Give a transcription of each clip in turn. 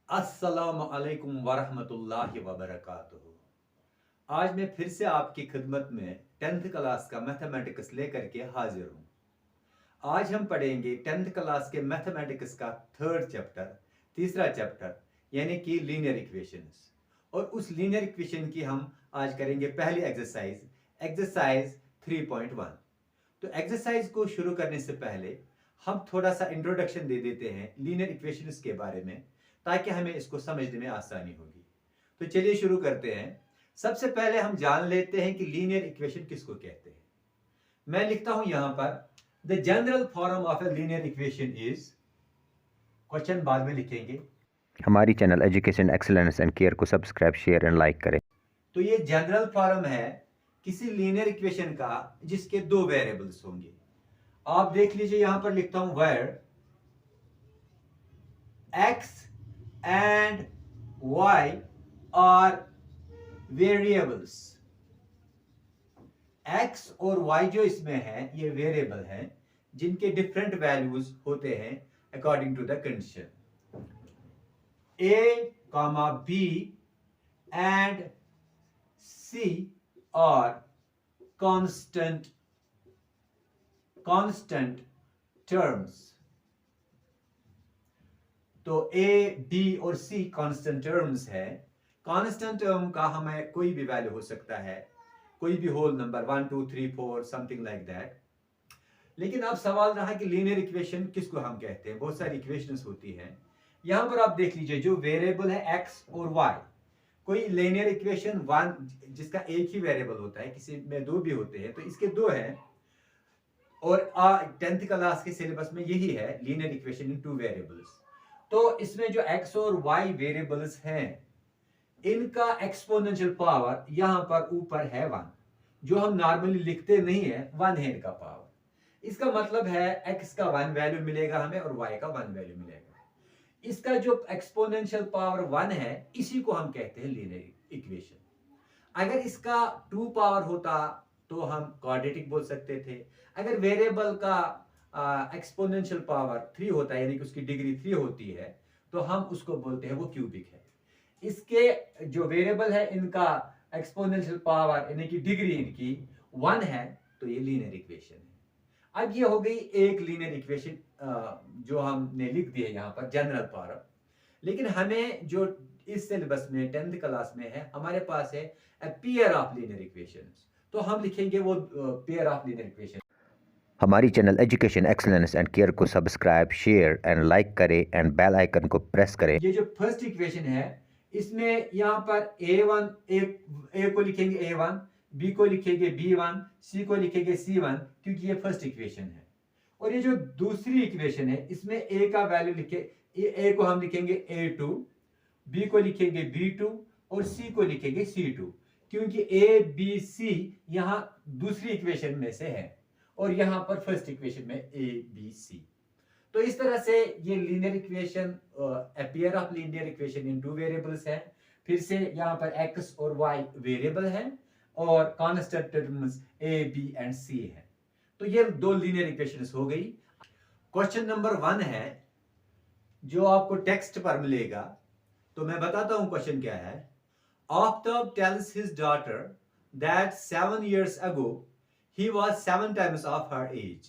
अस्सलामु अलैकुम वरहमतुल्लाहि वबरकातुहू। आज मैं फिर से आपकी खिदमत में 10th क्लास का मैथमेटिक्स लेकर के हाजिर हूँ। आज हम पढ़ेंगे 10th क्लास के मैथमेटिक्स का थर्ड चैप्टर, तीसरा चैप्टर, यानी कि लीनियर इक्वेशंस। और उस लीनियर इक्वेशन की हम आज करेंगे पहली एक्सरसाइज 3.1। तो एक्सरसाइज को शुरू करने से पहले हम थोड़ा सा इंट्रोडक्शन दे देते हैं लीनियर इक्वेशंस के बारे में, ताकि हमें इसको समझने में आसानी होगी। तो चलिए शुरू करते हैं। सबसे पहले हम जान लेते हैं कि लीनियर इक्वेशन किसको कहते हैं। मैं लिखता हूं यहां पर the general form of a linear equation is, question बाद में लिखेंगे। हमारी channel education excellence and care को सब्सक्राइब, शेयर एंड लाइक करें। तो ये जनरल फॉर्म है किसी लीनियर इक्वेशन का जिसके दो वेरिएबल्स होंगे। आप देख लीजिए, यहां पर लिखता हूं where x and y are variables। x और y जो इसमें है ये वेरिएबल हैं जिनके डिफरेंट वैल्यूज होते हैं according to the condition. a, b and c are constant terms। तो a, b और c कांस्टेंट टर्म्स है। कांस्टेंट टर्म का हमें कोई भी वैल्यू हो सकता है, कोई भी whole number 1 2 3 4 something like that. लेकिन अब सवाल रहा कि लीनियर इक्वेशन किसको हम कहते हैं। बहुत सारी इक्वेशंस होती हैं। यहां पर आप देख लीजिए, जो वेरिएबल है x और y, कोई लीनियर इक्वेशन वन जिसका एक ही वेरिएबल होता है, किसी में दो भी होते हैं, तो इसके दो हैं। और 10th क्लास के सिलेबस में यही है, linear equation in two variables. तो इसमें जो x और y वेरिएबल्स हैं, इनका एक्सपोनेंशियल पावर यहां पर ऊपर है 1, जो हम नॉर्मली लिखते नहीं है, 1 है इनका पावर। इसका मतलब है x का 1 वैल्यू मिलेगा हमें और y का 1 वैल्यू मिलेगा। इसका जो एक्सपोनेंशियल पावर 1 है, इसी को हम कहते हैं लीनियर इक्वेशन। अगर इसका 2 पावर होता तो हम क्वाड्रेटिक बोल सकते थे। अगर वेरिएबल का एक्सपोनेंशियल पावर 3 होता है, यानी कि उसकी डिग्री 3 होती है, तो हम उसको बोलते हैं वो क्यूबिक है। इसके जो वेरिएबल है, इनका एक्सपोनेंशियल पावर यानी कि डिग्री इनकी 1 है, तो ये लीनियर इक्वेशन है। अब ये हो गई एक लीनियर इक्वेशन जो हमने लिख दी है यहाँ पर, जनरल फॉर्म। लेकिन हमें जो इस सिलेबस में 10th क्लास में है, हमारे पास है पेयर ऑफ लीनियर इक्वेशंस। तो हम लिखेंगे वो पेयर ऑफ लीनियर इक्वेशन। हमारी channel education excellence and care को सब्सक्राइब, शेयर एंड लाइक करें एंड बेल आइकन को प्रेस करें। ये जो फर्स्ट इक्वेशन है, इसमें यहाँ पर a1 a को लिखेंगे a1, b को लिखेंगे b1, c को लिखेंगे c1, क्योंकि ये फर्स्ट इक्वेशन है। और ये जो दूसरी इक्वेशन है, इसमें a का वैल्यू लिखे, a को हम लिखेंगे a2, b को लिखेंगे b2 और c को लिखेंगे c2, क्योंकि a b c यहाँ दूसरी इक्वेशन में से है और यहाँ पर फर्स्ट इक्वेशन में a b c। तो इस तरह से ये linear equation, pair of linear equation in two variables है। फिर से यहाँ पर x और y वेरिएबल है और constant terms a b and c है। तो ये दो लीनियर इक्वेशंस हो गई। क्वेश्चन नंबर 1 है जो आपको टेक्स्ट पर मिलेगा। तो मैं बताता हूं क्वेश्चन क्या है। Aftab tales his daughter that 7 years ago he was 7 times of her age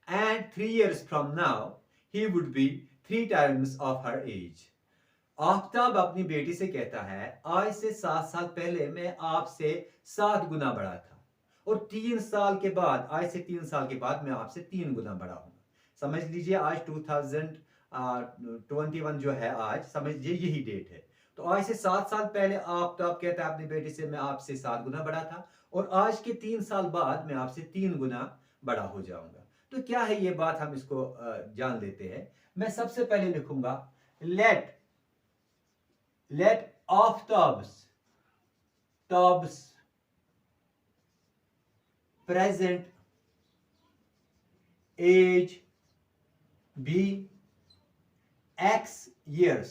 and 3 years from now he would be 3 times of her age। Aftab अपनी बेटी से कहता है, आज से 7 साल पहले मैं आपसे 7 गुना बड़ा था और 3 साल के बाद, आज से 3 साल के बाद मैं आपसे 3 गुना बड़ा हूं। समझ लीजिए आज 2021 जो है, आज समझ लीजिए यही डेट है। तो आज से 7 साल पहले आफ्ताब कहता है अपनी बेटी से, मैं आपसे 7 गुना बड़ा था और आज के 3 साल बाद मैं आपसे 3 गुना बड़ा हो जाऊंगा। तो क्या है ये बात, हम इसको जान लेते हैं। मैं सबसे पहले लिखूंगा let Aftab's present age be x years।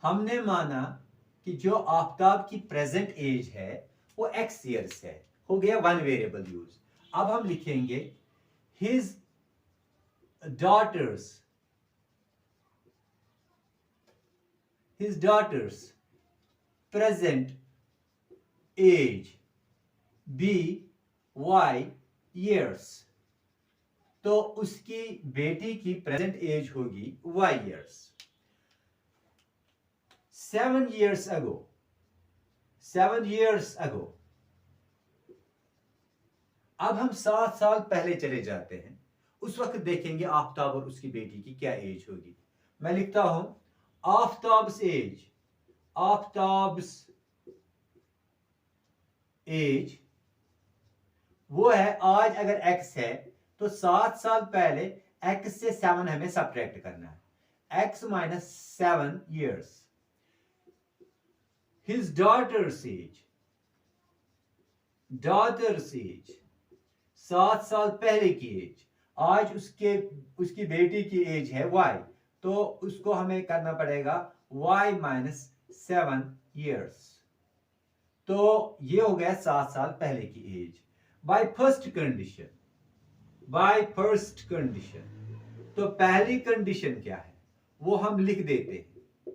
हमने माना कि जो आफ्ताब की प्रेजेंट एज है वो x years है, हो गया 1 वेरिएबल यूज। अब हम लिखेंगे his daughters his daughter's present age be y years, तो उसकी बेटी की प्रेजेंट एज होगी y years. 7 years ago, 7 years ago. अब हम 7 साल पहले चले जाते हैं, उस वक्त देखेंगे आफ्ताब और उसकी बेटी की क्या एज होगी. मैं लिखता हूं आफ्ताब्स एज, आफ्ताब्स एज वो है, आज अगर x है तो 7 साल पहले x से 7 हमें सब्ट्रैक्ट करना है, x minus 7 years. His daughter's age, daughter's age 7 साल पहले की एज, आज उसकी बेटी की एज है y, तो उसको हमें करना पड़ेगा y माइनस 7 years. तो ये हो गया 7 साल पहले की age. By first condition, by first condition, तो पहली कंडीशन क्या है वो हम लिख देते हैं.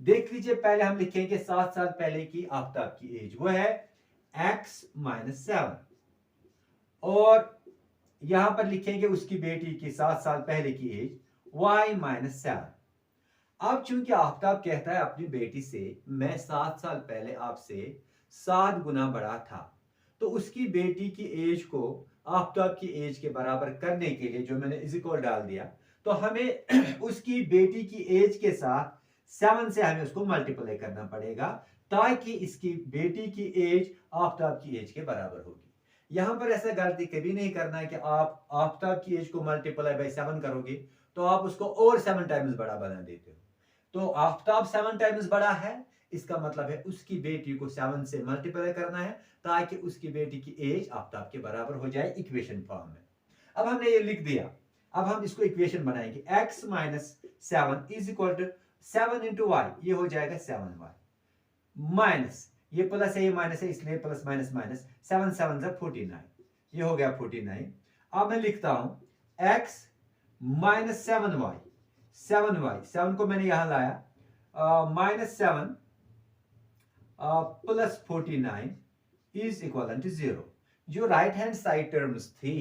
देख लीजिए, पहले हम लिखेंगे 7 साल पहले की आफ्ताब की एज, वो है x माइनस 7, और यहां पर लिखेंगे उसकी बेटी की 7 साल पहले की एज y माइनस 7. अब चूंकि आफ्ताब कहता है अपनी बेटी से मैं 7 साल पहले आपसे 7 गुना बड़ा था, तो उसकी बेटी की एज को आफ्ताब की एज के बराबर करने के लिए जो मैंने इज इक्वल डाल दिया, तो हमें उसकी बेटी की एज के साथ 7 से हमें उसको मल्टीप्लाई करना पड़ेगा, ताकि इसकी बेटी की एज आफ्ताब की एज के बराबर होगी. यहां पर ऐसा गलती कभी नहीं करना है कि आप आफ्ताब की एज को मल्टीप्लाई बाय 7 करोगे तो आप उसको और 7 टाइम्स बड़ा बना देते हो. तो आफ्ताब 7 टाइम्स बड़ा है, इसका मतलब है उसकी बेटी को 7 से मल्टीप्लाई करना है, ताकि उसकी बेटी की एज आफ्ताब के बराबर हो जाए इक्वेशन फॉर्म में. अब हमने ये लिख दिया, अब हम इसको इक्वेशन बनाएंगे. x minus 7 is equal to 7 into y, ये हो जाएगा 7y, माइनस ये प्लस है ये माइनस है, इसलिए प्लस माइनस माइनस, 7 7 जा 49, ये हो गया 49. अब मैं लिखता हूं x माइनस 7y, 7 को मैंने यहां लाया, minus 7 plus 49 is equal to 0. जो राइट हैंड साइड टर्म्स थी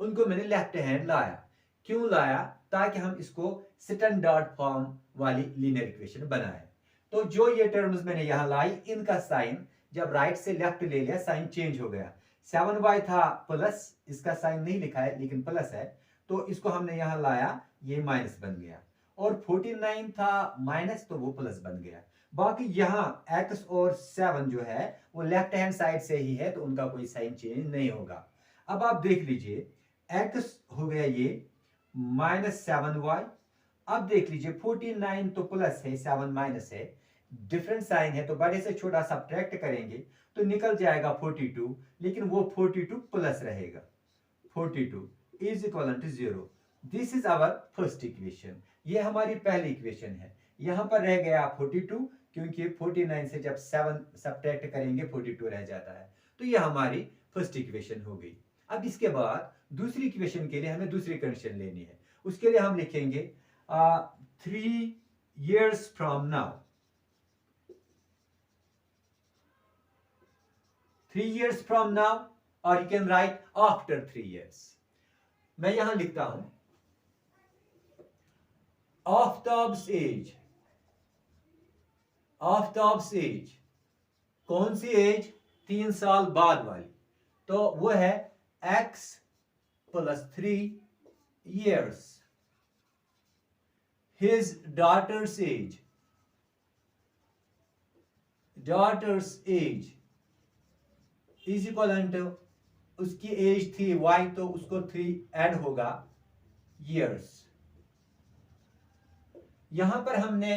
उनको मैंने लेफ्ट हैंड लाया. क्यों लाया? ताकि हम इसको स्टैंडर्ड फॉर्म वाली लीनियर इक्वेशन बनाए. तो जो ये टर्म्स मैंने यहां लाई, इनका साइन जब राइट से लेफ्ट ले लिया, साइन चेंज हो गया. 7y था प्लस, इसका साइन नहीं लिखा है लेकिन प्लस है, तो इसको हमने यहां लाया, ये माइनस बन गया. और 49 था माइनस, तो वो प्लस बन गया. बाकी यहां x और 7 जो है वो लेफ्ट हैंड साइड से ही है, तो उनका कोई साइन चेंज नहीं होगा. अब आप देख लीजिए, x हो गया ये माइनस 7y. अब देख लीजिए 49 तो प्लस है, 7 माइनस है, डिफरेंट साइन है, तो बड़े से छोटा सब्ट्रैक्ट करेंगे तो निकल जाएगा 42, लेकिन वो 42 प्लस रहेगा. 42 is equal to 0. This is our first equation, ये हमारी पहली इक्वेशन है. यहां पर रह गया 42, क्योंकि 49 से जब 7 सब्ट्रैक्ट करेंगे 42 रह जाता है. तो ये हमारी फर्स्ट इक्वेशन हो गई. अब इसके बाद दूसरी इक्वेशन के लिए हमें दूसरी कंडीशन लेनी है. उसके लिए हम लिखेंगे 3 years from now. 3 years from now, or you can write after 3 years. मैं यहां लिखता हूं आफ्ताब्स एज. आफ्ताब्स एज कौन सी एज? 3 साल बाद वाली, तो वो है x plus 3 years. His daughter's age, daughter's age is equal to, उसकी एज थी y, तो उसको 3 ऐड होगा years. यहां पर हमने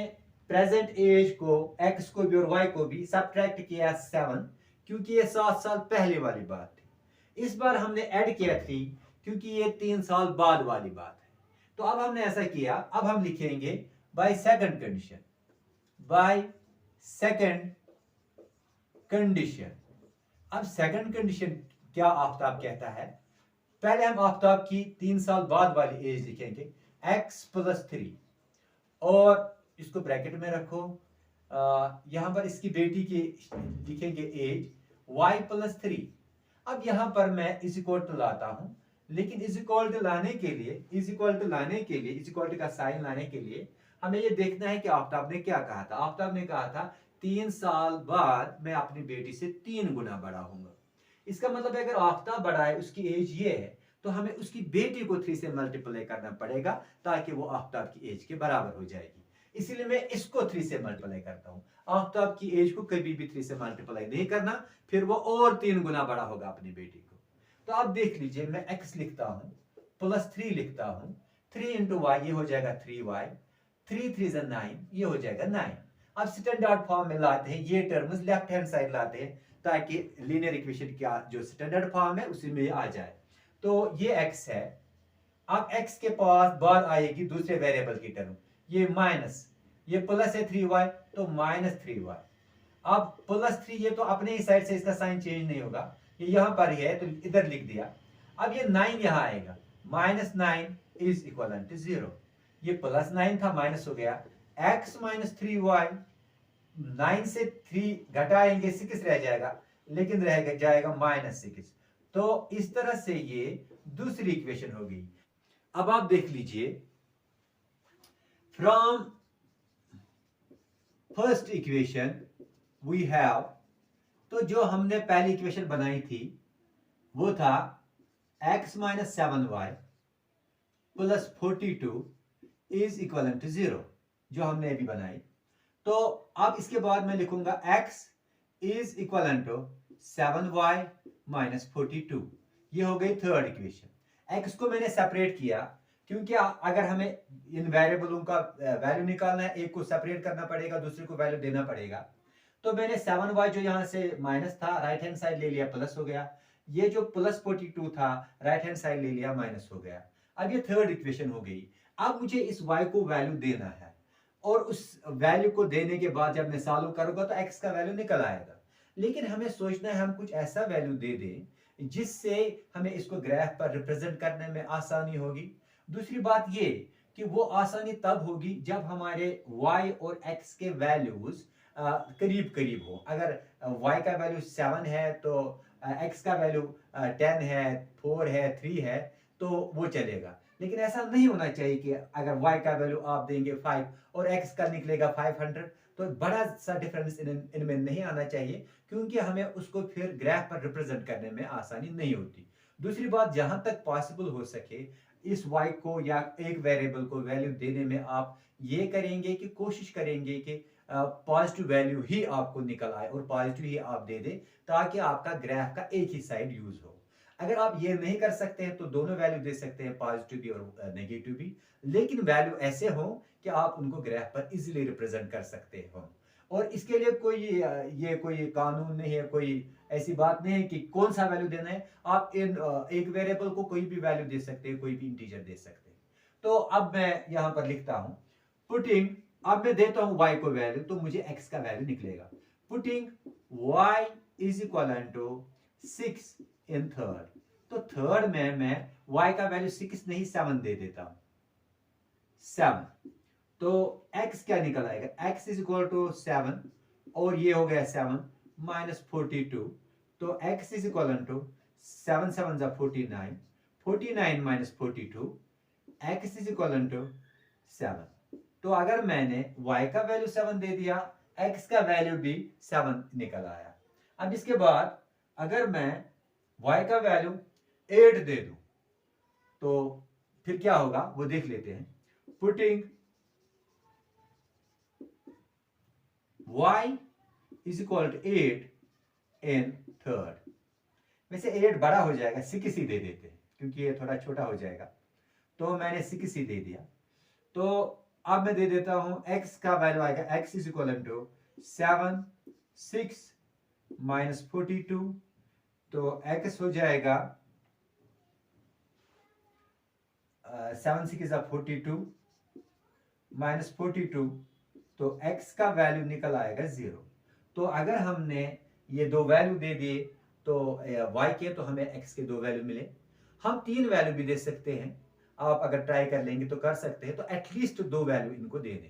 प्रेजेंट एज को, x को भी और y को भी सब्ट्रैक्ट किया 7, क्योंकि ये 7 साल पहले वाली बात थी. इस बार हमने ऐड किया 3, क्योंकि ये 3 साल बाद वाली बात है. तो अब हमने ऐसा किया, अब हम लिखेंगे by second condition. Bye second condition. अब सेकंड कंडीशन क्या आफ्ताब कहता है? पहले हम आफ्ताब की 3 साल बाद वाली एज लिखेंगे x प्लस 3, और इसको ब्रैकेट में रखो, यहाँ पर इसकी बेटी की लिखेंगे एज y+3। अब यहाँ पर मैं इज इक्वल टू लाता हूँ, लेकिन इज इक्वल टू लाने के लिए इज इक्वल टू का साइन लाने के लिए हमें ये देखना है कि आफ्ताब ने क्या कहा था। आफ्ताब ने कहा था 3 साल बाद मैं अपनी बेटी से 3 गुना बड़ा हूंगा। इसका मतलब है अगर आफ्ताब बड़ा है, उसकी एज ये है, तो हमें उसकी बेटी को 3 से मल्टीप्लाई करना पड़ेगा ताकि वो आफ्ताब की एज के बराबर हो जाएगी। इसीलिए मैं इसको 3 से मल्टीप्लाई करता हूँ। आफ्ताब की एज को कभी भी 3 से मल्टीप्लाई नहीं करना, फिर वो और 3 गुना बड़ा होगा अपनी बेटी को। तो आप देख लीजिए, मैं x लिखता हूँ +3 लिखता हूँ, 3 इंटू वाई ये हो जाएगा 3y, 3 3 जा 9 ये हो जाएगा 9। अब स्टैंडर्ड फॉर्म में लाते हैं, ये टर्म्स लेफ्ट हैंड साइड लाते हैं ताकि लीनियर इक्वेशन का जो स्टैंडर्ड फॉर्म है उसी में आ जाए। तो ये x है। अब x के पास बाद आएगी दूसरे वेरिएबल की टर्म, ये माइनस, ये प्लस है 3y तो -3y। अब +3 ये तो अपने ही साइड से इसका साइन चेंज नहीं होगा, ये यहां पर ही है तो इधर लिख दिया। अब ये 9 यहां आएगा, -9 इज इक्वल टू 0। ये +9 था, माइनस हो गया, x - 3y, 9 से 3 घटाएंगे 6 रह जाएगा, लेकिन रह जाएगा -6। तो इस तरह से ये दूसरी इक्वेशन हो गई। अब आप देख लीजिए, from first equation we have, तो जो हमने पहली इक्वेशन बनाई थी वो था x - 7y + 42 is equal to 0, जो हमने अभी बनाई। तो अब इसके बाद मैं लिखूंगा x is equal to 7y - 42। ये हो गई थर्ड इक्वेशन। x को मैंने सेपरेट किया क्योंकि अगर हमें इन वेरिएबलों का वैल्यू निकालना है, एक को सेपरेट करना पड़ेगा, दूसरे को वैल्यू देना पड़ेगा। तो मैंने 7y जो यहां से माइनस था राइट हैंड साइड ले लिया, प्लस हो गया। ये जो +42 था राइट हैंड साइड ले लिया, माइनस हो गया। अब ये थर्ड इक्वेशन हो गई। अब मुझे इस y को वैल्यू देना है, और उस वैल्यू को देने के बाद जब मैं सॉल्व करूंगा तो x का वैल्यू निकल आएगा। लेकिन हमें सोचना है हम कुछ ऐसा वैल्यू दे दें जिससे हमें इसको ग्राफ पर रिप्रेजेंट करने में आसानी होगी। दूसरी बात ये कि वो आसानी तब होगी जब हमारे y और x के वैल्यूज करीब करीब हो। अगर y का वैल्यू 7 है तो x का वैल्यू 10 है, 4 है, 3 है, तो वो चलेगा। लेकिन ऐसा नहीं होना चाहिए कि अगर y का वैल्यू आप देंगे 5 और x का निकलेगा 500, तो बड़ा सा डिफरेंस इनमें नहीं आना चाहिए, क्योंकि हमें उसको फिर ग्राफ पर रिप्रेजेंट करने में आसानी नहीं होती। दूसरी बात, जहां तक पॉसिबल हो सके इस y को या एक वेरिएबल को वैल्यू देने में आप ये करेंगे कि कोशिश करेंगे कि पॉजिटिव वैल्यू ही आपको निकल आए और पॉजिटिव ही आप दे दें, ताकि आपका ग्राफ का एक ही साइड यूज हो। अगर आप ये नहीं कर सकते हैं तो दोनों वैल्यू दे सकते हैं, पॉजिटिव भी और नेगेटिव भी, लेकिन वैल्यू ऐसे हो कि आप उनको ग्राफ पर इजीली रिप्रेजेंट कर सकते हो। और इसके लिए कोई कानून नहीं है, कोई ऐसी बात नहीं है कि कौन सा वैल्यू देना है। आप एक वेरिएबल को कोई भी वैल्यू दे सकते हैं, कोई भी इंटीजर दे सकते हैं। तो अब मैं यहां पर लिखता हूं पुटिंग, अब मैं देता हूं y को वैल्यू, तो मुझे x का वैल्यू निकलेगा। Putting y is equal to 6 in third, तो थर्ड में मैं y का वैल्यू 6 नहीं 7 दे देता हूं, 7। तो x क्या निकल आएगा, x इज इक्वल टू 7, और ये हो गया 7 - 42, तो x इज इक्वल टू 7 7 जा 49, 49 - 42, x इज इक्वल टू 7। तो अगर मैंने y का वैल्यू 7 दे दिया, x का वैल्यू भी 7 निकल आया। अब इसके बाद अगर मैं y का वैल्यू 8 दे दूं तो फिर क्या होगा वो देख लेते हैं। Putting y is equal to 8 in third, वैसे 8 बड़ा हो जाएगा, 6 ही दे देते हैं क्योंकि ये थोड़ा छोटा हो जाएगा, तो मैंने 6 ही दे दिया। तो अब मैं दे देता हूं x का वैल्यू आएगा, x इज इक्वल टू 7 6 - 42, तो x हो जाएगा 7 6 42 - 42, तो x का वैल्यू निकल आएगा 0। तो अगर हमने ये दो वैल्यू दे दिए तो y के, तो हमें x के 2 वैल्यू मिले। हम 3 वैल्यू भी दे सकते हैं, आप अगर ट्राई कर लेंगे तो कर सकते हैं, तो एटलीस्ट 2 वैल्यू इनको दे दें।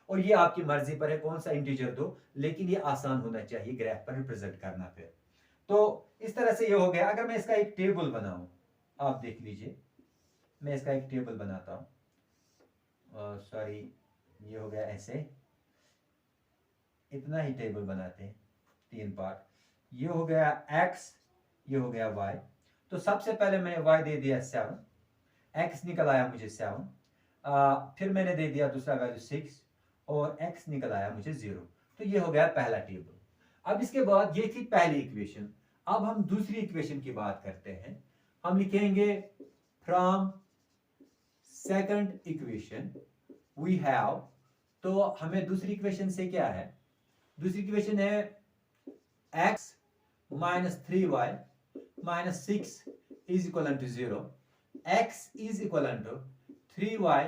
और ये आपकी मर्जी पर है कौन सा इंटीजर दो, लेकिन ये आसान होना चाहिए ग्राफ पर रिप्रेजेंट करना। फिर तो इस तरह से ये हो गया। अगर मैं इसका एक टेबल बनाऊं, आप देख लीजिए, मैं इसका एक टेबल बनाता हूं, सॉरी ये हो गया ऐसे, इतना ही टेबल बनाते हैं, 3 पार्ट। ये हो गया x, ये हो गया y। तो सबसे पहले मैंने y दे दिया 7, x निकल आया मुझे 7, फिर मैंने दे दिया दूसरा वैल्यू 6 और x निकल आया मुझे 0। तो ये हो गया पहला टेबल। अब इसके बाद ये थी पहली इक्वेशन। अब हम दूसरी इक्वेशन की बात करते हैं। हम लिखेंगे from second equation we have, तो हमें दूसरी इक्वेशन से क्या है, दूसरी इक्वेशन है x minus 3y minus 6 is equal to 0, x is equal to 3y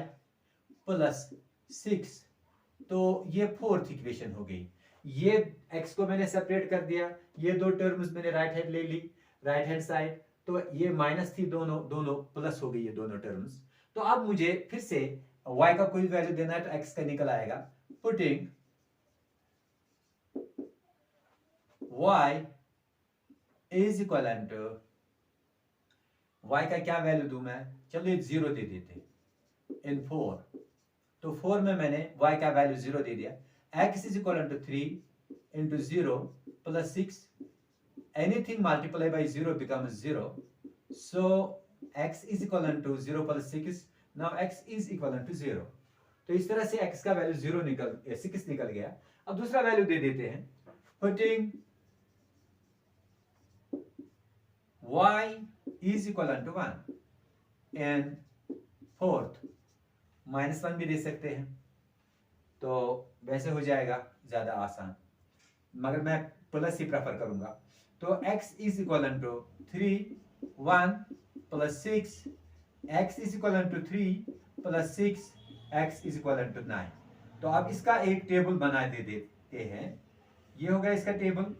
plus 6। तो ये फोर्थ इक्वेशन हो गई। ये x को मैंने सेपरेट कर दिया, ये दो टर्म्स मैंने राइट हैंड ले ली, राइट हैंड साइड, तो ये माइनस थी, दोनों प्लस हो गई ये दोनों टर्म्स। तो अब मुझे फिर से y का कोई वैल्यू देना है, तो x का निकल आएगा। Putting y is equal to, y का क्या वैल्यू दूं मैं, चलिए 0 दे देते इन 4। तो 4 में मैंने y का वैल्यू 0 दे दिया। x is equal to 3 into 0 plus 6, anything multiply by 0 becomes 0, so x is equal to 0 plus 6, now x is equal to 0। तो इस तरह से x का वैल्यू 6 निकल गया। अब दूसरा वैल्यू दे देते हैं, putting y is equal to 1 and fourth -1 भी दे सकते हैं, तो वैसे हो जाएगा ज्यादा आसान, मगर मैं प्लस ही प्रेफर करूंगा। तो x is equal to 3, 1 plus 6, x is equal to 3 plus 6, x is equal to 9। तो अब इसका एक टेबल बना दे देते हैं। ये हो गया इसका टेबल,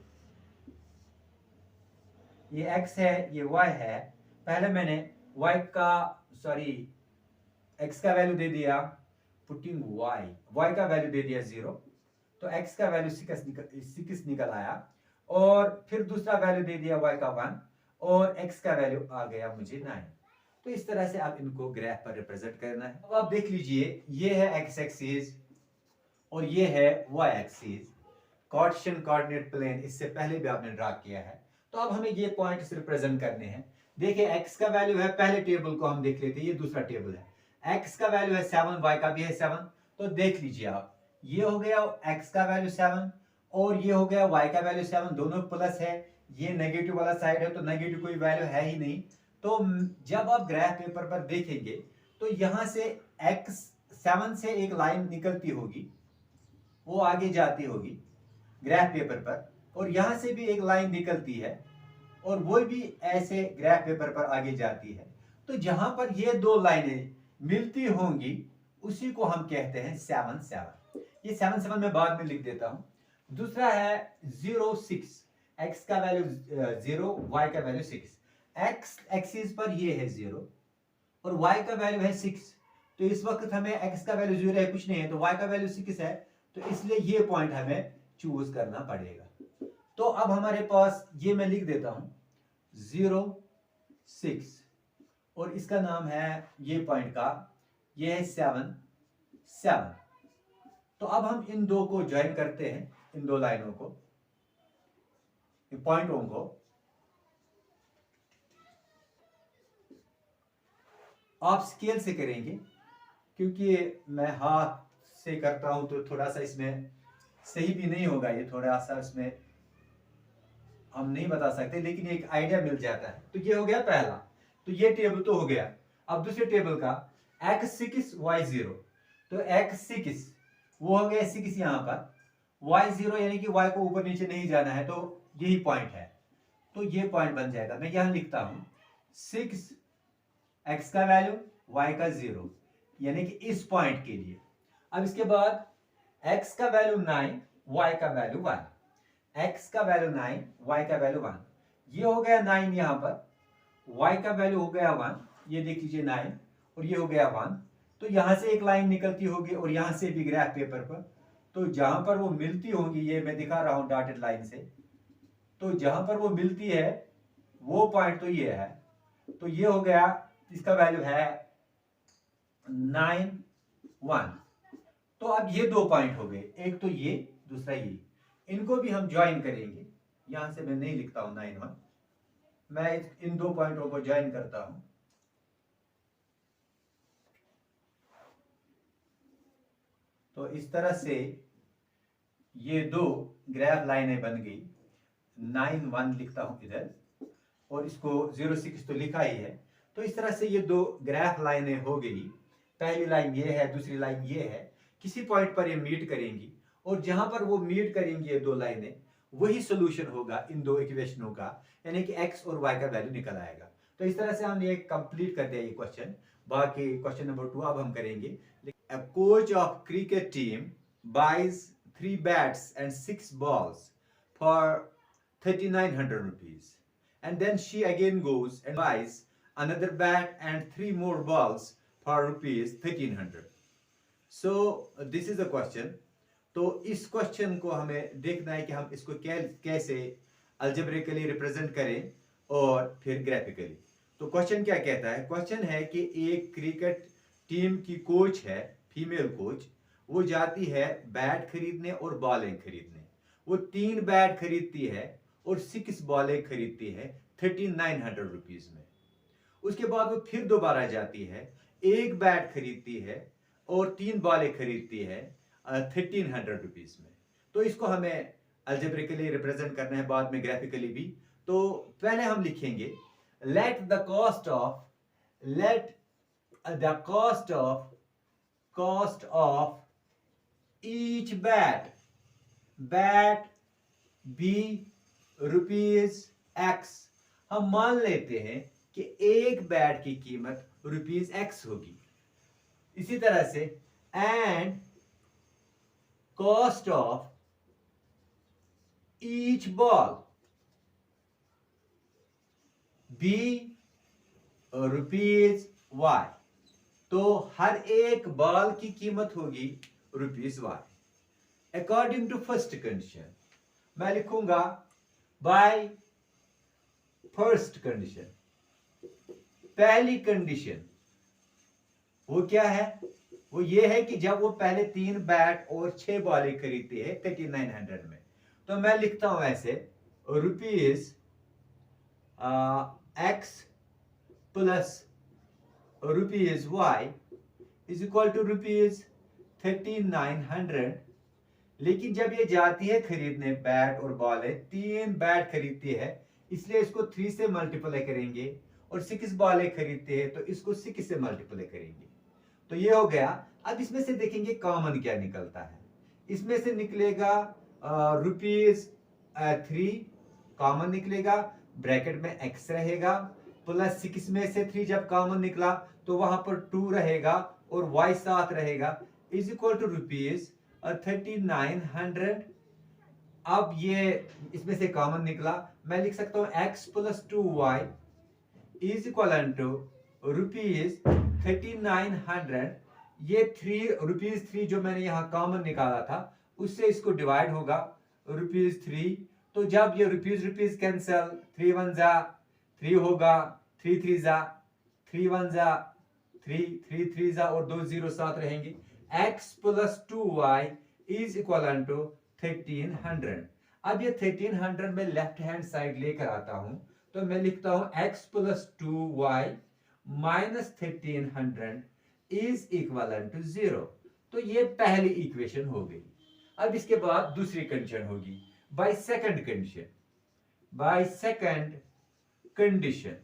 ये x है, ये y है। पहले मैंने y का x का वैल्यू दे दिया, पुटिंग y का वैल्यू दे दिया 0, तो x का वैल्यू 6 निकल आया। और फिर दूसरा वैल्यू दे दिया y का 1 और x का वैल्यू आ गया मुझे 9। तो इस तरह से आप इनको ग्राफ पर रिप्रेजेंट करना है। अब आप देख लीजिए, ये है x एक्सिस और ये है y axis, Cartesian coordinate plane, इससे पहले भी आपने ड्रा किया है। तो अब हमें ये पॉइंट्स रिप्रेजेंट करने हैं। देखिए x का वैल्यू है, पहले टेबल को हम देख लेते हैं, ये दूसरा टेबल है। x का वैल्यू है 7, y का भी है 7। तो देख लीजिए आप, ये हो गया x का वैल्यू 7 और ये हो गया y का वैल्यू 7, दोनों प्लस है। ये नेगेटिव वाला साइड है, तो नेगेटिव कोई वैल्यू है ही नहीं। तो जब आप ग्राफ पेपर पर देखेंगे तो यहां से x7 से एक लाइन निकलती होगी, वो आगे जाती होगी ग्राफ पेपर पर, और यहां से भी एक लाइन निकलती है और वो भी ऐसे ग्राफ पेपर पर आगे जाती है। तो जहां पर ये दो लाइनें मिलती होंगी उसी को हम कहते हैं 7 7। ये 7 7 मैं बाद में लिख देता हूं। दूसरा है 0 6, x का वैल्यू 0, y का वैल्यू 6। x एक्सिस पर ये है 0 और y का वैल्यू है 6। तो इस वक्त हमें x का वैल्यू 0 है, कुछ नहीं है, तो y का वैल्यू 6 है, तो इसलिए ये पॉइंट हमें चूज करना पड़ेगा। तो अब हमारे पास ये मैं लिख देता हूं 0 6 और इसका नाम है ये पॉइंट का, ये है 7 7। तो अब हम इन दो को ज्वाइन करते हैं, इन दो लाइनों को, पॉइंटों को। आप स्केल से करेंगे, क्योंकि मैं हाथ से करता हूं तो थोड़ा सा इसमें सही भी नहीं होगा, ये थोड़ा सा इसमें हम नहीं बता सकते, लेकिन एक आइडिया मिल जाता है। तो ये हो गया पहला, तो ये टेबल तो हो गया। अब दूसरे टेबल का x6 y0, तो x6 वो हो गया 6 यहां पर, y0 यानी कि y को ऊपर नीचे नहीं जाना है, तो यही पॉइंट है, तो ये पॉइंट बन जाएगा। मैं यहां लिखता हूं 6 x का वैल्यू y का 0, यानी कि इस पॉइंट के लिए। अब इसके बाद x का वैल्यू 9, y का वैल्यू 1, x का वैल्यू 9, y का वैल्यू 1। ये हो गया 9 यहां पर, y का वैल्यू हो गया 1, ये देख लीजिए 9, और ये हो गया 1। तो यहां से एक लाइन निकलती होगी और यहां से भी ग्राफ पेपर पर तो जहां पर वो मिलती होंगी, ये मैं दिखा रहा हूं डॉटेड लाइन से, तो जहां पर वो मिलती है वो पॉइंट तो ये है, तो ये हो गया, इसका वैल्यू है 9 1। तो अब ये दो पॉइंट हो गए, एक तो ये, दूसरा ये, इनको भी हम ज्वाइन करेंगे। यहां से मैं नहीं लिखता हूं 9 1, मैं इन दो पॉइंटों को ज्वाइन करता हूं। तो इस तरह से ये दो ग्राफ लाइनें बन गई। 9 1 लिखता हूं इधर, और इसको 0 6 तो लिखा ही है। तो इस तरह से ये दो ग्राफ लाइनें हो गई। पहली लाइन ये है, दूसरी लाइन ये है, किसी पॉइंट पर ये मीट करेंगी, और जहां पर वो मीट करेंगी ये दो लाइनें, वही सोल्यूशन होगा इन दो इक्वेशनों का, यानी कि x और y का वैल्यू निकल आएगा। तो इस तरह से हमने ये कंप्लीट कर दिया ये क्वेश्चन। बाकी क्वेश्चन नंबर 2 अब हम करेंगे। A coach of cricket team buys 3 bats and 6 balls for 3900 rupees, and then she again goes and buys another bat and 3 more balls for rupees 1300. So this is the question. तो इस question को हमें देखना है कि हम इसको कैसे अल्जेब्रिकली रिप्रेजेंट करें और फिर ग्राफिकली। तो क्वेश्चन क्या कहता है? क्वेश्चन है कि एक क्रिकेट टीम की कोच है, फीमेल कोच, वो जाती है बैट खरीदने और बॉलें खरीदने। वो 3 बैट खरीदती है और 6 बॉलें खरीदती है 3900 रुपीज में। उसके बाद वो फिर दोबारा जाती है, एक बैट खरीदती है और 3 बॉलें खरीदती है 1300 रुपीज में। तो इसको हमें अल्जेब्रिकली रिप्रेजेंट करना है, बाद में ग्राफिकली भी। तो पहले हम लिखेंगे let the cost of each bat be rupees x. हम मान लेते हैं कि एक बैट की कीमत रुपीज एक्स होगी। इसी तरह से and cost of each ball be rupees y. तो हर एक बॉल की कीमत होगी rupees y. According to first condition मैं लिखूंगा बाय फर्स्ट कंडीशन। पहली कंडीशन वो क्या है? वो ये है कि जब वो पहले 3 बैट और 6 बॉलें खरीदती है 3900 में, तो मैं लिखता हूं ऐसे rupees x plus rupees y is equal to rupees 3900। लेकिन जब ये जाती है खरीदने बैट और बॉलें, 3 बैट खरीदती है, इसलिए इसको 3 से मल्टीप्लाई करेंगे, और 6 बॉलें खरीदते हैं तो इसको 6 से मल्टीप्लाई करेंगे। तो ये हो गया। अब इसमें से देखेंगे कॉमन क्या निकलता है। इसमें से निकलेगा रुपीज 3 कॉमन निकलेगा, ब्रैकेट में x रहेगा, प्लस 6 में से 3 जब कॉमन निकला तो वहां पर 2 रहेगा और y साथ रहेगा, इज इक्वल टू रुपीज 3900। अब ये इसमें से कॉमन निकला, मैं लिख सकता हूं x plus 2y is equal to rupees 3900। ये 3 जो मैंने यहां कॉमन निकाला था उससे इसको डिवाइड होगा रुपीज 3। तो जब ये रुपीज कैंसल, 3 1 जा 3 होगा, 3 3 जा 3 1 जा 3 3 3 जा और 2 0 साथ रहेंगे। x plus 2y is equal to 1300। अब ये 1300 में लेफ्ट हैंड साइड लेकर आता हूं, तो मैं लिखता हूं x plus 2y minus 1300 is equal to 0। तो ये पहली इक्वेशन हो गई। अब इसके बाद दूसरी कंडीशन होगी bye second condition.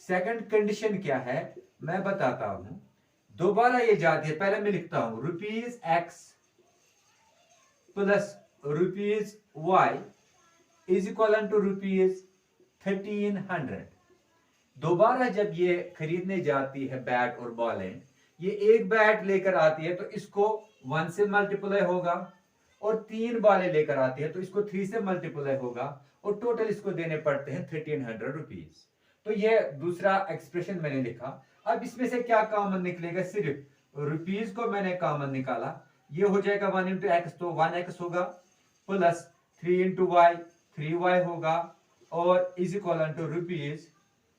Second condition क्या है मैं बताता हूं। दोबारा ये जाती है, पहले मैं लिखता हूं rupees x plus rupees y is equal to rupees 1300। दोबारा जब ये खरीदने जाती है बैट और बॉलें, ये एक बैट लेकर आती है तो इसको 1 से मल्टीप्लाई होगा, और 3 बॉलें लेकर आती है तो इसको 3 से मल्टीप्लाई होगा, और टोटल इसको देने पड़ते हैं 1300 रुपीज। तो ये दूसरा एक्सप्रेशन मैंने लिखा। अब इसमें से क्या कॉमन निकलेगा? सिर्फ रुपीज को मैंने कॉमन निकाला, ये हो जाएगा 1 इंटू एक्स, तो 1x होगा, प्लस 3 इंटू वाई, 3y होगा, और इज इक्वल टू रुपीज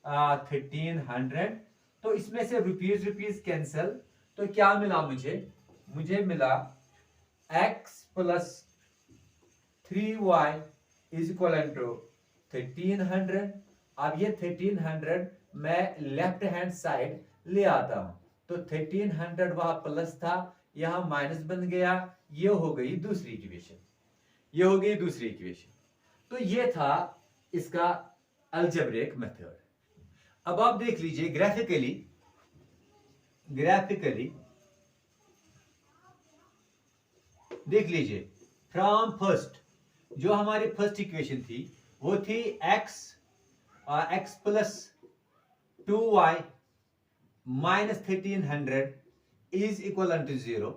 1300। तो इसमें से रुपीज रुपीज कैंसिल, तो क्या मिला मुझे मिला x plus 3y is equal to 1300। अब ये 1300 मैं लेफ्ट हैंड साइड ले आता हूं, तो 1300 वहां प्लस था, यहां माइनस बन गया। ये हो गई दूसरी इक्वेशन, ये हो गई दूसरी इक्वेशन। तो ये था इसका अलजेब्रिक मेथड। अब आप देख लीजिए ग्राफिकली देख लीजिए, फ्रॉम फर्स्ट जो हमारी फर्स्ट इक्वेशन थी वो थी x plus 2y minus 1300 is equal to 0।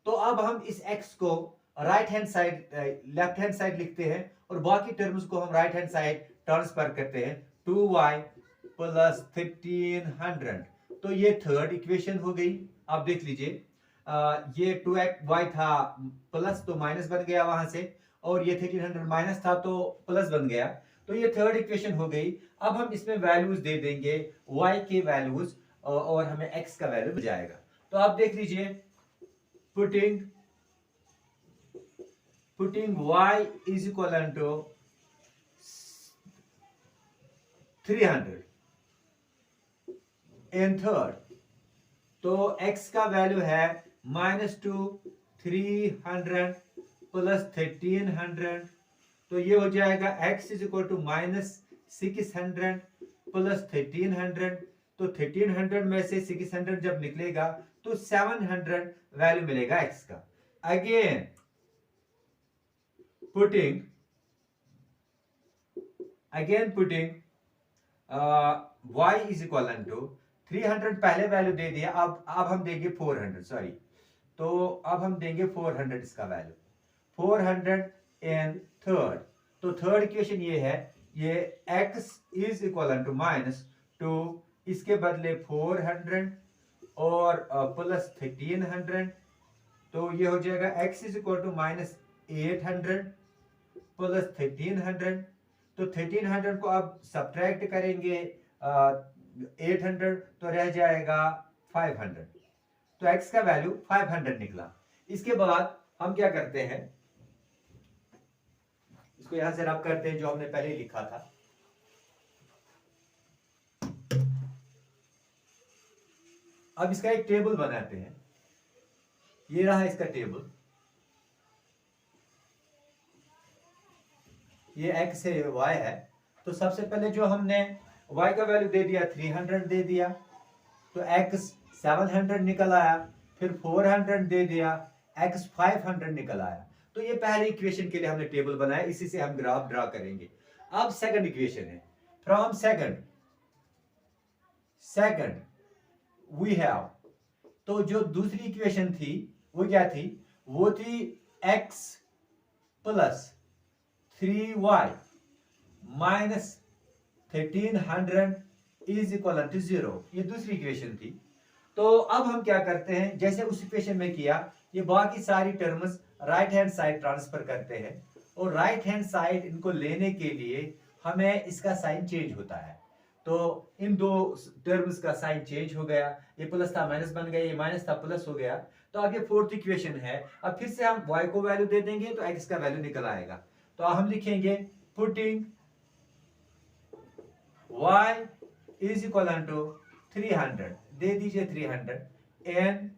तो अब हम इस x को right hand side left hand side लिखते हैं और बाकी टर्म्स को हम राइट हैंड साइड ट्रांसफर करते हैं, 2y प्लस 1300। तो ये थर्ड इक्वेशन हो गई। आप देख लीजिए ये 2y था प्लस, तो माइनस बन गया वहां से, और ये 1300 माइनस था तो प्लस बन गया। तो ये थर्ड इक्वेशन हो गई। अब हम इसमें वैल्यूज दे देंगे y के वैल्यूज, और हमें x का वैल्यू मिल जाएगा। तो आप देख लीजिए, putting y is equal to 300 in third, तो x का वैल्यू है -2 300 प्लस 1300। तो ये हो जाएगा x is equal to -600 plus 1300। तो 1300 में से 600 जब निकलेगा तो 700 वैल्यू मिलेगा x का। Again putting y is equal to 300 पहले वैल्यू दे दिया, अब हम देंगे 400, सॉरी, तो अब हम देंगे 400 इसका वैल्यू, 400 इन थर्ड। तो थर्ड इक्वेशन ये है, ये x इज इक्वल टू -2, इसके बदले 400 और प्लस 1300। तो ये हो जाएगा x is equal to -800 plus 1300। तो 1300 को अब सब्ट्रैक्ट करेंगे 800, तो रह जाएगा 500। तो x का वैल्यू 500 निकला। इसके बाद हम क्या करते हैं, इसको यहां से रब करते हैं जो हमने पहले लिखा था। अब इसका एक टेबल बनाते हैं। ये रहा इसका टेबल, ये x है, y है। तो सबसे पहले जो हमने y का वैल्यू दे दिया 300 दे दिया, तो x 700 निकल आया, फिर 400 दे दिया, x 500 निकल आया। तो ये पहले इक्वेशन के लिए हमने टेबल बनाया, इसी से हम ग्राफ ड्रा करेंगे। अब सेकंड इक्वेशन है, फ्रॉम सेकंड वी हैव, तो जो दूसरी इक्वेशन थी वो क्या थी, वो थी x plus 3y minus 1300 is equal to 0। ये दूसरी इक्वेशन थी। तो अब हम क्या करते हैं, जैसे उस इक्वेशन में किया, ये बाकी सारी terms right hand side transfer करते हैं, और राइट हैंड साइड इनको लेने के लिए हमें इसका साइन चेंज होता है। तो इन दो टर्म्स का साइन चेंज हो गया, ये प्लस था माइनस बन गया, ये माइनस था प्लस हो गया। तो अब ये फोर्थ इक्वेशन है। अब फिर से हम y को वैल्यू दे देंगे तो x का वैल्यू निकल आएगा। तो हम लिखेंगे putting y is equal to 300, दे दीजिए 300 एन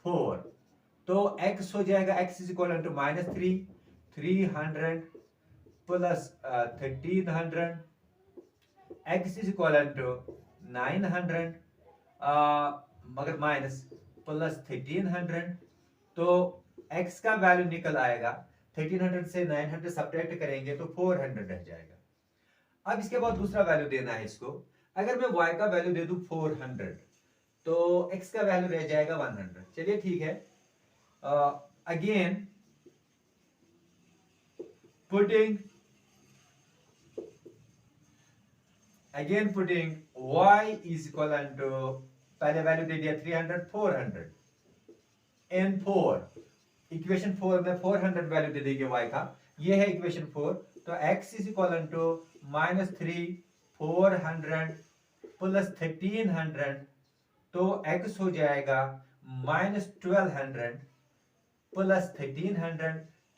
4। तो x हो जाएगा x is equal to -300 plus 1300, x is equal to 900 मगर माइनस प्लस 1300। तो x का वैल्यू निकल आएगा, 1300 से 900 सब्ट्रैक्ट करेंगे तो 400 रह जाएगा। अब इसके बाद दूसरा वैल्यू देना है इसको। अगर मैं y का वैल्यू दे दूं 400, तो x का वैल्यू रह जाएगा 100। चलिए ठीक है। Again putting y is equal to, पहले वैल्यू दे दिया 300, 400 एन 4 इक्वेशन 4 में 400 वैल्यू दे देंगे y का, ये है इक्वेशन 4। तो x is equal to -3 400 plus 1300, तो x हो जाएगा -1200 प्लस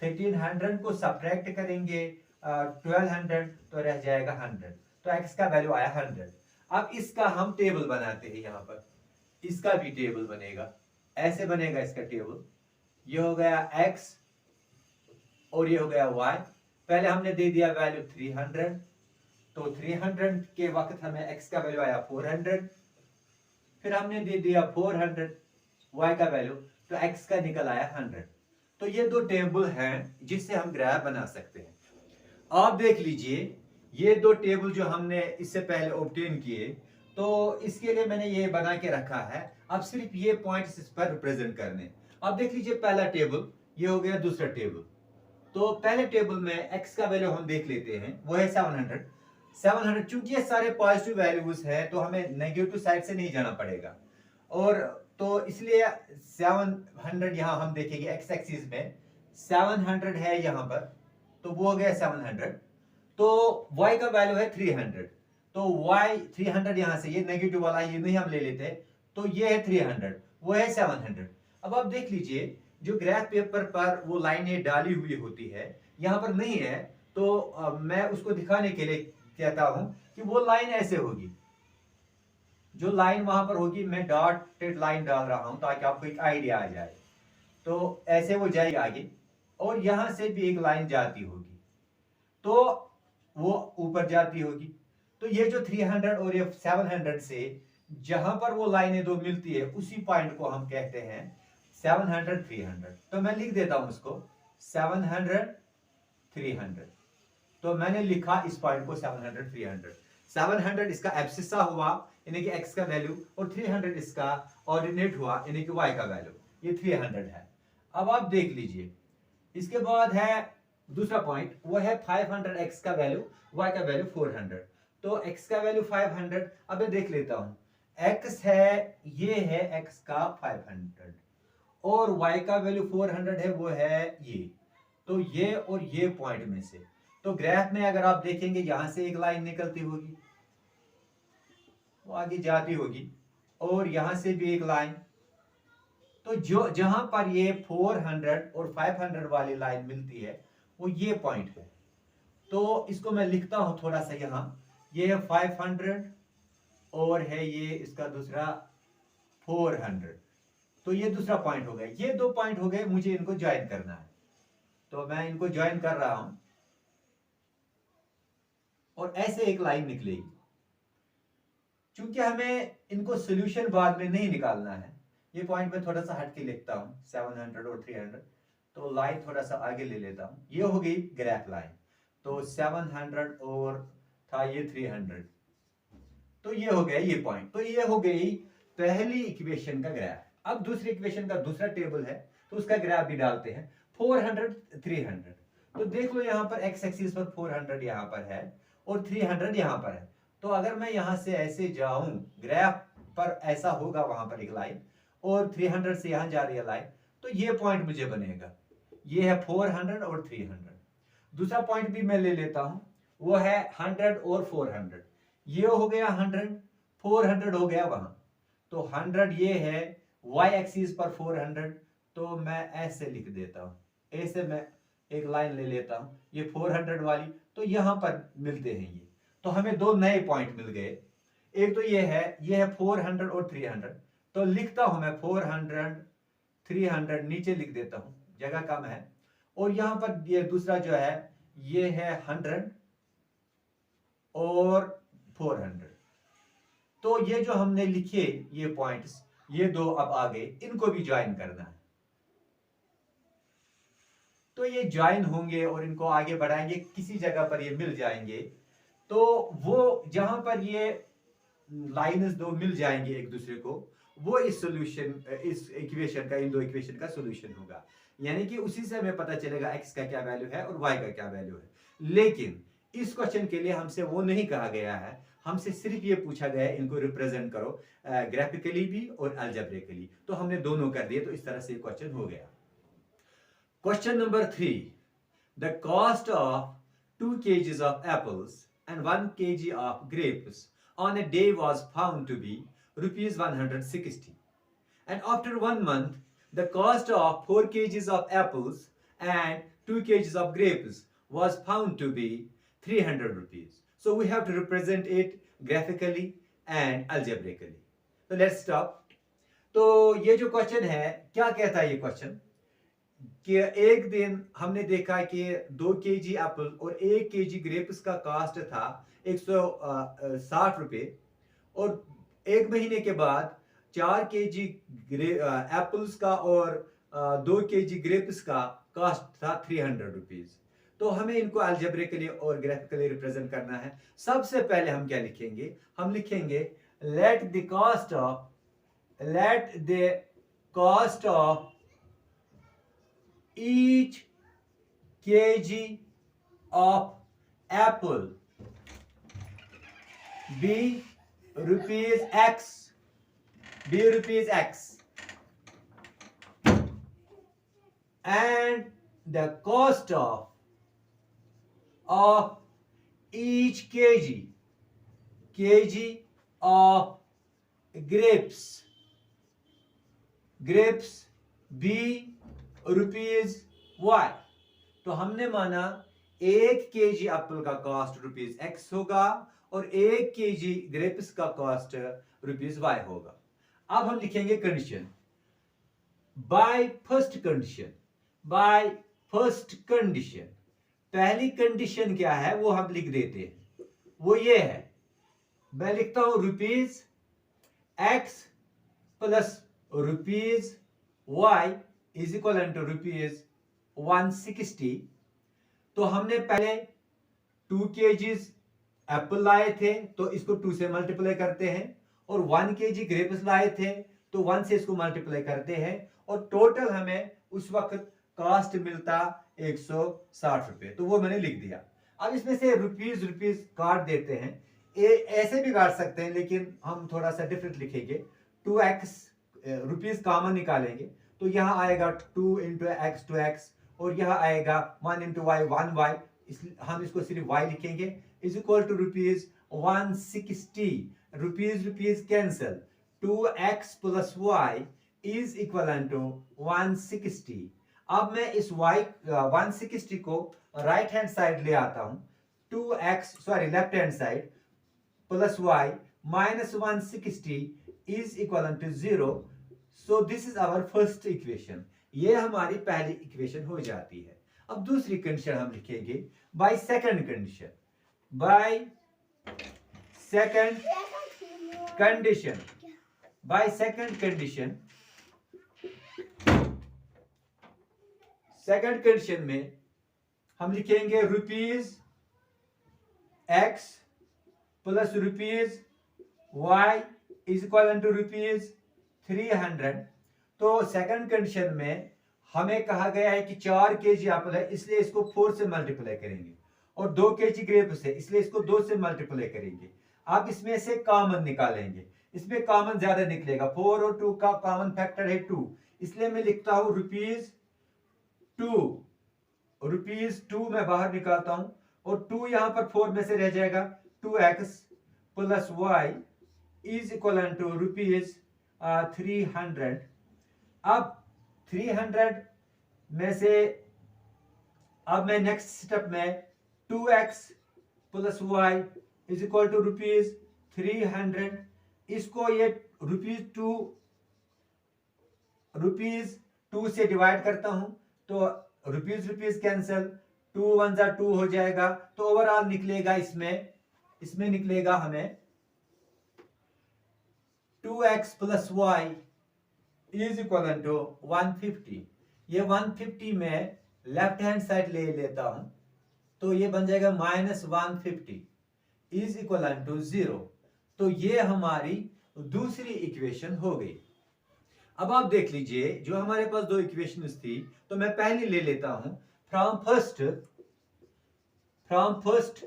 1300 को सब्ट्रैक्ट करेंगे 1200 तो रह जाएगा 100, तो x का वैल्यू आया 100। अब इसका हम टेबल बनाते हैं, यहां पर इसका भी टेबल बनेगा, ऐसे बनेगा इसका टेबल। ये हो गया x और ये हो गया y। पहले हमने दे दिया वैल्यू 300, तो 300 के वक्त हमें x का वैल्यू आया 400, फिर हमने दे दिया 400 y का वैल्यू, तो x का निकल आया 100। तो ये दो टेबल हैं जिससे हम ग्राफ बना सकते हैं। आप देख लीजिए ये दो टेबल जो हमने इससे पहले ऑब्टेन किए, तो इसके लिए मैंने ये बना के रखा है। अब सिर्फ ये पॉइंट्स इस पर रिप्रेजेंट करने। अब देख लीजिए पहला टेबल, ये हो गया दूसरा टेबल। तो पहले टेबल में x का वैल्यू हम देख लेते हैं, वो है 700। चूंकि ये सारे पॉजिटिव वैल्यूज है तो हमें नेगेटिव साइड से नहीं जाना पड़ेगा, और तो इसलिए 700 यहां हम देखेंगे x एक्सिस में 700 है यहां पर, तो वो हो गया 700। तो y का वैल्यू है 300, तो y 300 यहां से, ये नेगेटिव वाला ये नहीं हम ले लेते, तो ये है 300, वो है 700। अब आप देख लीजिए जो ग्राफ पेपर पर वो लाइनें डाली हुई होती है, यहां पर नहीं है, तो मैं उसको दिखाने के लिए कहता हूं कि वो लाइन ऐसे होगी। जो लाइन वहां पर होगी, मैं डॉटेड लाइन डाल रहा हूं ताकि आपको एक आइडिया आ जाए। तो ऐसे वो जाएगी आगे, और यहां से भी एक लाइन जाती होगी, तो वो ऊपर जाती होगी। तो ये जो 300 और ये 700 से जहां पर वो लाइनें दो मिलती है, उसी पॉइंट को हम कहते हैं 700 300। तो मैं लिख देता हूं उसको 700 300। तो मैंने लिखा इस पॉइंट को 700 300। 700 इसका एब्सिसा हुआ, यानी कि x का वैल्यू, और 300 इसका ऑर्डिनेट हुआ, यानी कि y का वैल्यू। ये 300 है। अब आप देख लीजिए इसके बाद है दूसरा पॉइंट, वो है 500 x का वैल्यू, y का वैल्यू 400। तो x का वैल्यू 500, अब मैं देख लेता हूं, x है, ये है x का 500 और y का वैल्यू 400 है, वो है ये। तो ये और ये पॉइंट में से, तो ग्राफ में अगर आप देखेंगे यहां से एक लाइन निकलती होगी, वो आगे जाती होगी, और यहां से भी एक लाइन। तो जो जहां पर ये 400 और 500 वाली लाइन मिलती है, वो ये पॉइंट है। तो इसको मैं लिखता हूं थोड़ा सा यहां, ये है 500 और है ये इसका दूसरा 400। तो ये दूसरा पॉइंट हो गया, ये दो पॉइंट हो गए, मुझे इनको ज्वाइन करना है। तो मैं इनको ज्वाइन कर रहा हूं, और ऐसे एक लाइन निकलेगी। चूंकि हमें इनको सॉल्यूशन बाद में नहीं निकालना है, ये पॉइंट में थोड़ा सा हट के लिखता हूं 700 और 300। तो लाइन थोड़ा सा आगे ले लेता हूं, ये हो गई ग्राफ लाइन। तो 700 और था ये 300, तो ये हो गया ये पॉइंट। तो ये हो गई पहली इक्वेशन का ग्राफ। अब दूसरी इक्वेशन का दूसरा टेबल है, तो उसका ग्राफ भी डालते हैं 400 300। तो देख लो यहां पर x एक्सिस पर 400 यहां पर है और 300 यहां पर है। तो अगर मैं यहां से ऐसे जाऊं, ग्राफ पर ऐसा होगा वहां पर एक लाइन, और 300 से यहां जा रही है लाइन, तो ये पॉइंट मुझे बनेगा। ये है 400 और 300। दूसरा पॉइंट भी मैं ले लेता हूं, वो है 100 और 400। ये हो गया 100, 400 हो गया वहां। तो 100 ये है, y एक्सिस पर 400, तो मैं ऐसे लिख देता हूं, ऐसे मैं एक लाइन ले लेता हूं, ये 400 वाली, तो यहां पर मिलते हैं ये। तो हमें दो नए पॉइंट मिल गए। एक तो ये है 400 और 300। तो लिखता हूं मैं 400 300, नीचे लिख देता हूं, जगह कम है। और यहां पर ये दूसरा जो है, ये है 100 और 400। तो ये जो हमने लिखे ये पॉइंट्स, ये दो अब आ गए, इनको भी ज्वाइन करना है। तो ये ज्वाइन होंगे और इनको आगे बढ़ाएंगे, किसी जगह पर ये मिल जाएंगे। तो वो जहां पर ये लाइन्स दो मिल जाएंगे एक दूसरे को, वो इस सॉल्यूशन, इस इक्वेशन का, इन दो इक्वेशन का सॉल्यूशन होगा। यानी कि उसी से हमें पता चलेगा x का क्या वैल्यू है और y का क्या वैल्यू है। लेकिन इस क्वेश्चन के लिए हमसे वो नहीं कहा गया है, हमसे सिर्फ ये पूछा गया है इनको रिप्रेजेंट करो ग्राफिकली भी और अलजेब्रिकली। तो हमने दोनों कर दिए, तो इस तरह से क्वेश्चन हो गया। Question number 3. The cost of 2 kgs of apples and 1 kg of grapes on a day was found to be rupees 160. And after 1 month, the cost of 4 kgs of apples and 2 kgs of grapes was found to be 300 rupees. So we have to represent it graphically and algebraically. So let's stop. तो ये जो question है, क्या कहता है ये question कि एक दिन हमने देखा कि 2 केजी एप्पल और 1 केजी ग्रेप्स का कॉस्ट था 160 रुपए, और एक महीने के बाद 4 केजी एप्पल्स का और 2 केजी ग्रेप्स का कॉस्ट था 300 रुपीज। तो हमें इनको अलजेब्रिकली और ग्राफिकली रिप्रेजेंट करना है। सबसे पहले हम क्या लिखेंगे? हम लिखेंगे let the cost of each kg of apple be rupees x, and the cost of each kg of grapes be rupees y. तो हमने माना 1 केजी एप्पल का कॉस्ट रुपीज एक्स होगा और 1 केजी ग्रेप्स का कॉस्ट रुपीज वाई होगा। अब हम लिखेंगे कंडीशन बाय फर्स्ट कंडीशन। पहली कंडीशन क्या है वो हम लिख देते हैं, वो ये है, मैं लिखता हूं rupees x plus rupees y is equal to rupees 160। तो हमने पहले 2 केजीज एप्पल लाए थे तो इसको 2 से मल्टीप्लाई करते हैं, और 1 केजी ग्रेप्स लाए थे तो 1 से इसको मल्टीप्लाई करते हैं, और टोटल हमें उस वक्त कॉस्ट मिलता 160 रुपए। तो वो मैंने लिख दिया। अब इसमें से रुपीज काट देते हैं, ऐसे भी काट सकते हैं लेकिन हम थोड़ा सा डिफरेंट लिखेंगे। 2x रुपीज कॉमन निकालेंगे तो यहां आएगा 2 इंटू एक्स 2x, और यहां आएगा 1 इंटू वाई 1y, हम इसको सिर्फ y लिखेंगे, is equal to rupees 160। Rupees cancel, 2x plus y is equal to 160। अब मैं इस y 160 को राइट हैंड साइड ले आता हूं, left hand side, plus y minus 160 is equal to 0। So this is our first equation. ये हमारी पहली इक्वेशन हो जाती है। अब दूसरी कंडीशन हम लिखेंगे by second condition. Second condition में हम लिखेंगे rupees x plus rupees y is equal to rupees 300। तो सेकंड कंडीशन में हमें कहा गया है कि 4 केजी एप्पल है इसलिए इसको 4 से मल्टीप्लाई करेंगे, और 2 केजी ग्रेप्स है इसलिए इसको 2 से मल्टीप्लाई करेंगे। अब इसमें से कॉमन निकालेंगे, इसमें कॉमन ज्यादा निकलेगा, 4 और 2 का कॉमन फैक्टर है 2, इसलिए मैं लिखता हूं रुपीज 2 मैं बाहर निकालता हूं, और 2 यहां पर 4 में से रह जाएगा, 2x plus y is equal to rupees 300। अब 300 में से अब मैं नेक्स्ट स्टेप में 2x plus y is equal to rupees 300, इसको ये रुपीज 2 से डिवाइड करता हूं तो रुपीज कैंसिल, 2 1 जा 2 हो जाएगा। तो ओवरऑल निकलेगा इसमें निकलेगा हमें 2x plus y is equal to 150। ये 150 में लेफ्ट हैंड साइड ले लेता हूं तो ये बन जाएगा माइनस 150 इज इक्वल टू 0। तो ये हमारी दूसरी इक्वेशन हो गई। अब आप देख लीजिए जो हमारे पास 2 इक्वेशंस थी, तो मैं पहली ले लेता हूं from first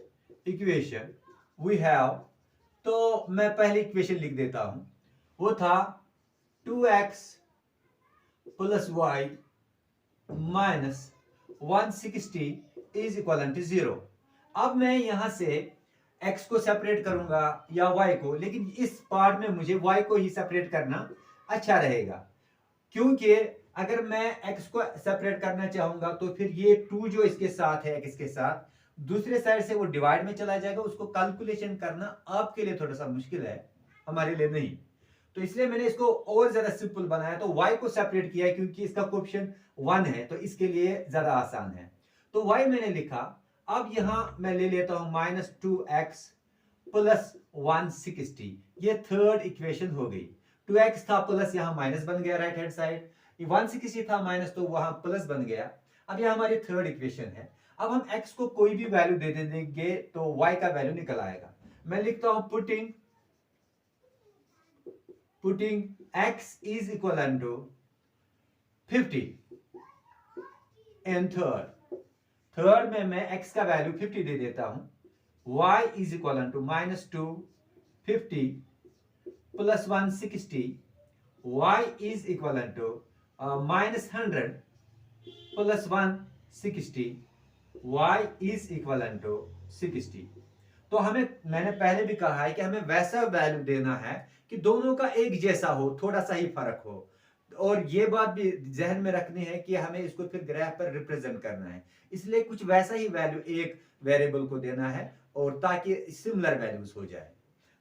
equation we have. तो मैं पहली इक्वेशन लिख देता हूं, वो था 2x plus y minus 160 is equal to 0। अब मैं यहां से x को सेपरेट करूंगा या y को, लेकिन इस पार्ट में मुझे y को ही सेपरेट करना अच्छा रहेगा, क्योंकि अगर मैं x को सेपरेट करना चाहूंगा तो फिर ये 2 जो इसके साथ है x के साथ, दूसरे साइड से वो डिवाइड में चला जाएगा। उसको कैलकुलेशन करना आपके लिए थोड़ा सा मुश्किल है, हमारे लिए नहीं। तो इसलिए मैंने इसको और ज्यादा सिंपल बनाया, तो y को सेपरेट किया क्योंकि इसका कोएफिशिएंट 1 है, तो इसके लिए ज्यादा आसान है। तो y मैंने लिखा। अब यहां मैं ले लेता हूं माइनस 2x प्लस 160, ये थर्ड इक्वेशन हो गई। 2x था प्लस, यहां माइनस बन गया राइट हैंड साइड, 160 था माइनस, तो वहां प्लस बन गया। अब यह हमारी थर्ड इक्वेशन है। अब हम x को कोई भी वैल्यू दे देंगे तो y का वैल्यू निकल आएगा। मैं लिखता हूं putting x is equal to 50 in third में मैं x का वैल्यू 50 दे देता हूं। y is equal to minus 250 plus 160, y is equal to minus 100 plus 160, y is equal to 60। तो हमें, मैंने पहले भी कहा है कि हमें वैसा वैल्यू देना है कि दोनों का एक जैसा हो, थोड़ा सा ही फर्क हो। और ये बात भी जहन में रखनी है कि हमें इसको फिर ग्राफ पर रिप्रेजेंट करना है, इसलिए कुछ वैसा ही वैल्यू एक वेरिएबल को देना है, और ताकि सिमिलर वैल्यूज हो जाए।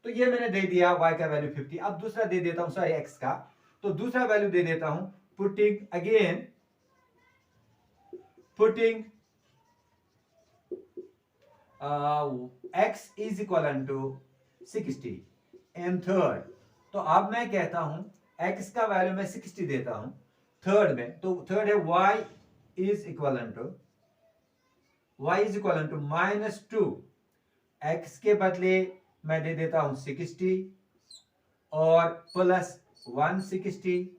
तो ये मैंने दे दिया y का वैल्यू 50। अब दूसरा दे देता हूं, सॉरी x का, तो दूसरा वैल्यू दे देता हूं putting x is equal to 60 and third. तो अब मैं कहता हूं x का वैल्यू मैं 60 देता हूं थर्ड में, तो थर्ड है y is equal to minus 2, x के बदले मैं दे देता हूं 60 और प्लस 160,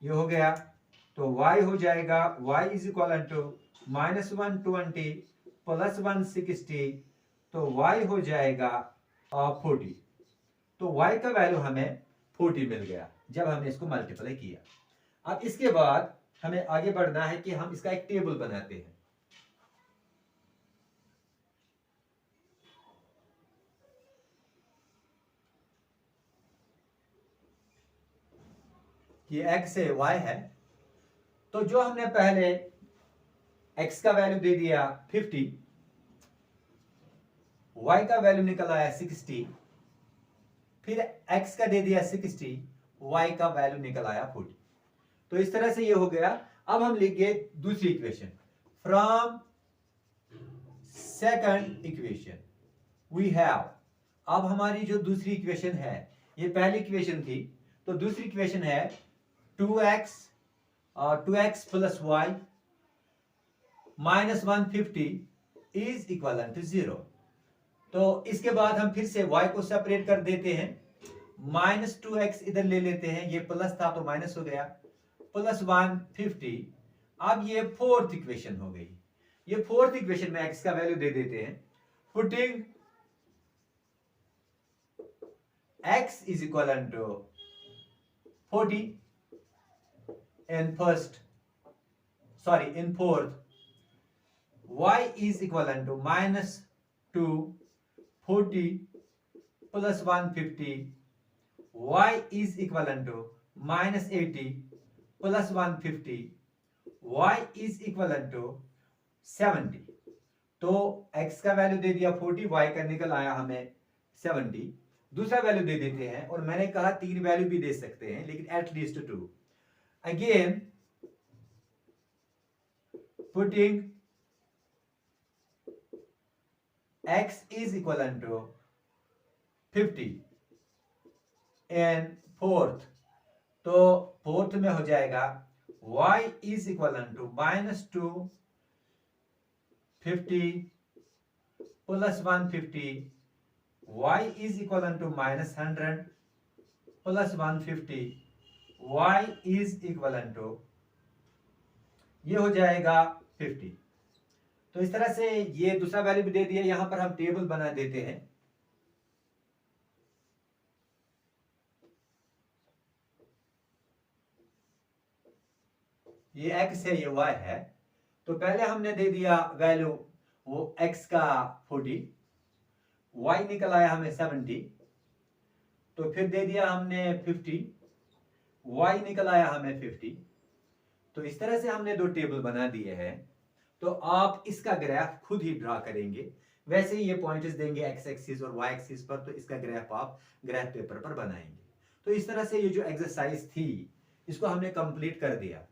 ये हो गया। तो y हो जाएगा y is equal to minus 120 plus 160, तो y हो जाएगा 40। तो y का वैल्यू हमें 40 मिल गया जब हमने इसको मल्टीप्लाई किया। अब इसके बाद हमें आगे बढ़ना है कि हम इसका एक टेबल बनाते हैं। कि x से y है, तो जो हमने पहले x का वैल्यू दे दिया 50, y का वैल्यू निकल आया 60, फिर x का दे दिया 60, y का वैल्यू निकल आया 40। तो इस तरह से ये हो गया। अब हम लिखेंगे दूसरी equation. From second equation we have, अब हमारी जो दूसरी इक्वेशन है, ये पहली इक्वेशन थी, तो दूसरी इक्वेशन है 2x plus y minus 150 is equal to 0। तो इसके बाद हम फिर से y को सेपरेट कर देते हैं, माइनस 2x इधर ले लेते हैं, ये प्लस था तो माइनस हो गया, प्लस 150। अब ये फोर्थ इक्वेशन हो गई। ये फोर्थ इक्वेशन में x का वैल्यू दे देते हैं, putting x is equal to 40 in fourth, y is equal to minus 240 plus 150, y is equal to minus 80 plus 150, y is equal to 70। तो x का वैल्यू दे दिया 40, y का निकल आया हमें 70। दूसरा वैल्यू दे देते हैं, और मैंने कहा 3 वैल्यू भी दे सकते हैं, लेकिन at least 2। Again, putting x is equal to 50 and fourth, तो फोर्थ में हो जाएगा y is equal to minus 250 plus 150, y is equal to minus 100 plus 150, y is equal to, ये हो जाएगा 50। तो इस तरह से ये दूसरा वैल्यू भी दे दिया। यहां पर हम टेबल बना देते हैं। ये x है, ये y है। तो पहले हमने दे दिया वैल्यू वो x का 40, y निकल आया हमें 70, तो फिर दे दिया हमने 50, y निकल आया हमें 50। तो इस तरह से हमने दो टेबल बना दिए हैं। तो आप इसका ग्राफ खुद ही ड्रा करेंगे। वैसे ही ये पॉइंट्स देंगे एक्स एक्सिस और वाई एक्सिस पर, तो इसका ग्राफ आप ग्राफ पेपर पर बनाएंगे। तो इस तरह से ये जो एक्सरसाइज थी इसको हमने कंप्लीट कर दिया।